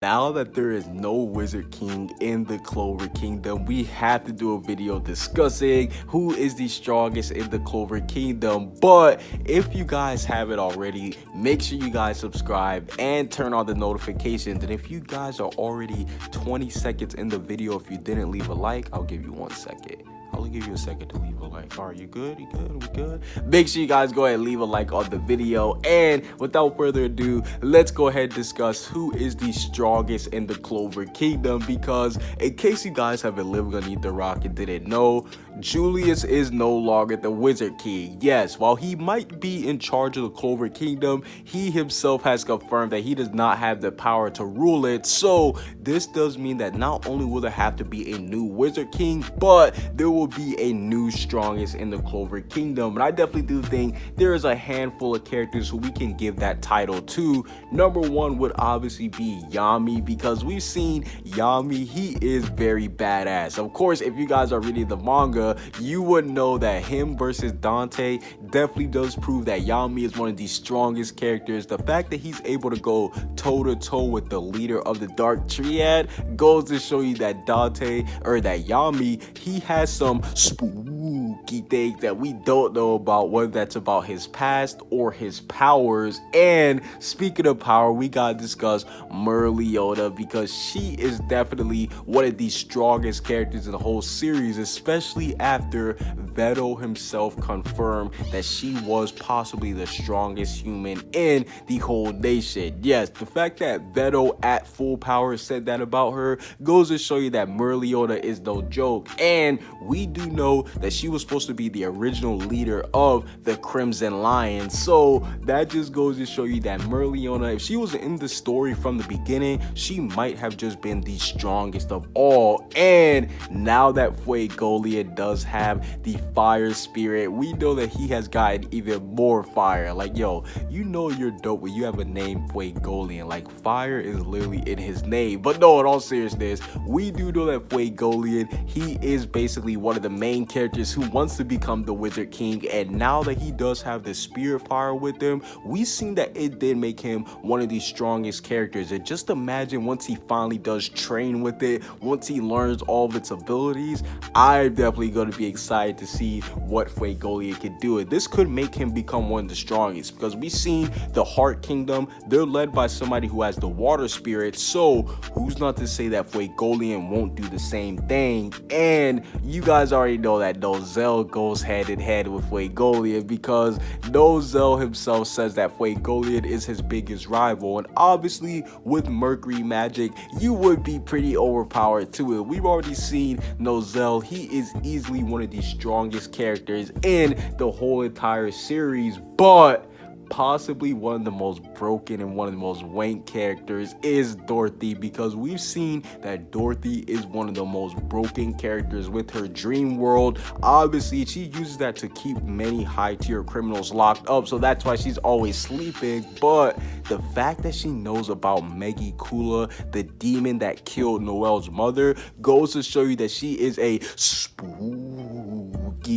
Now that there is no Wizard King in the Clover Kingdom, we have to do a video discussing who is the strongest in the Clover Kingdom. But if you guys haven't already, make sure you guys subscribe and turn on the notifications. And if you guys are already 20 seconds in the video, if you didn't leave a like, I'll give you 1 second. I'll give you a second to leave a like. Are you good? You good? We good? Make sure you guys go ahead and leave a like on the video. And without further ado, let's go ahead and discuss who is the strongest in the Clover Kingdom. Because in case you guys have been living underneath the rock and didn't know, Julius is no longer the Wizard King. Yes, while he might be in charge of the Clover Kingdom, he himself has confirmed that he does not have the power to rule it. So this does mean that not only will there have to be a new Wizard King, but there will be a new strongest in the Clover Kingdom. And I definitely do think there is a handful of characters who we can give that title to. Number one would obviously be Yami, because we've seen Yami, he is very badass. Of course, if you guys are reading the manga, you would know that him versus Dante definitely does prove that Yami is one of the strongest characters. The fact that he's able to go toe-to-toe with the leader of the Dark Triad goes to show you that Dante, or that Yami, he has some spooky things that we don't know about, whether that's about his past or his powers. And speaking of power, we gotta discuss Merleota, because she is definitely one of the strongest characters in the whole series, especially after Vetto himself confirmed that she was possibly the strongest human in the whole nation. Yes, the fact that Vetto at full power said that about her goes to show you that Merleota is no joke. And we do know that she was supposed to be the original leader of the Crimson Lions. So that just goes to show you that Merleota, if she was in the story from the beginning, she might have just been the strongest of all. And now that Fuegoleon does have the fire spirit, we know that he has gotten even more fire. Like, yo, you know you're dope when you have a name Fuegoleon. Like, fire is literally in his name. But no, in all seriousness, we do know that Fuegoleon, he is basically one of the main characters who wants to become the Wizard King. And now that he does have the spirit fire with him, we've seen that it did make him one of the strongest characters. And just imagine once he finally does train with it, once he learns all of its abilities, I'm definitely going to be excited to see what Fuegoleon can do. And this could make him become one of the strongest, because we've seen the Heart Kingdom, they're led by somebody who has the water spirit. So who's not to say that Fuegoleon won't do the same thing? And you guys already know that Nozel goes hand in hand with Fuegoleon, because Nozel himself says that Fuegoleon is his biggest rival. And obviously with Mercury magic, you would be pretty overpowered to it. We've already seen Nozel, he is easily one of the strongest characters in the whole entire series. But possibly one of the most broken and one of the most wank characters is Dorothy, because we've seen that Dorothy is one of the most broken characters with her dream world. Obviously, she uses that to keep many high-tier criminals locked up, so that's why she's always sleeping. But the fact that she knows about Megicula, the demon that killed Noel's mother, goes to show you that she is a spooky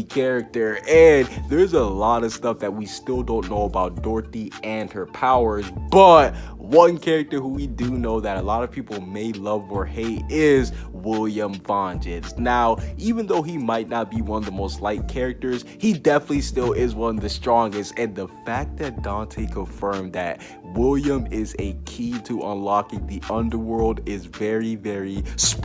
character. And there's a lot of stuff that we still don't know about Dorothy and her powers. But one character who we do know that a lot of people may love or hate is William Vangeance. Now, even though he might not be one of the most liked characters, he definitely still is one of the strongest. And the fact that Dante confirmed that William is a key to unlocking the underworld is very, very spooky.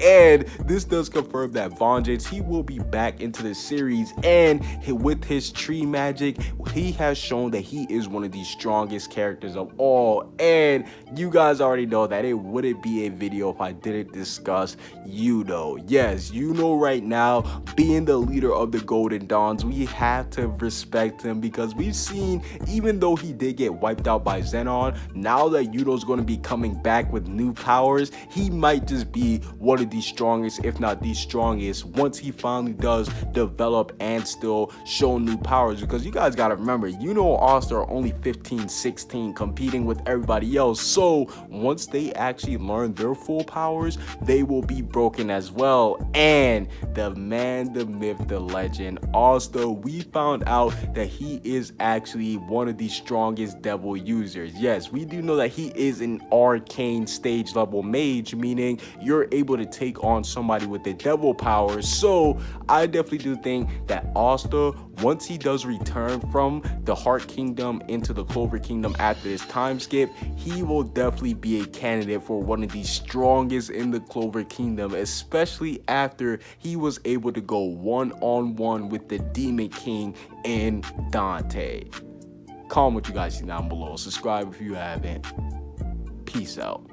And this does confirm that Vangeance, he will be back into the series, and with his tree magic, he has shown that he is one of the strongest characters of all. And you guys already know that it wouldn't be a video if I didn't discuss Yuno. Yes, Yuno right now, being the leader of the Golden Dawns, we have to respect him, because we've seen, even though he did get wiped out by Zenon, now that Yuno's going to be coming back with new powers, he might just be one of the strongest, if not the strongest, once he finally does develop and still show new powers. Because you guys got to remember, Yuno and All-Star are only 15, 16, competing with everybody else. So once they actually learn their full powers, they will be broken as well. And the man, the myth, the legend, All-Star, we found out that he is actually one of the strongest devil users. Yes, we do know that he is an arcane stage level mage, meaning you're able to take on somebody with the devil powers. So I definitely do think that Asta, once he does return from the Heart Kingdom into the Clover Kingdom after this time skip, he will definitely be a candidate for one of the strongest in the Clover Kingdom, especially after he was able to go one-on-one with the Demon King and Dante. Comment what you guys see down below. Subscribe if you haven't. Peace out.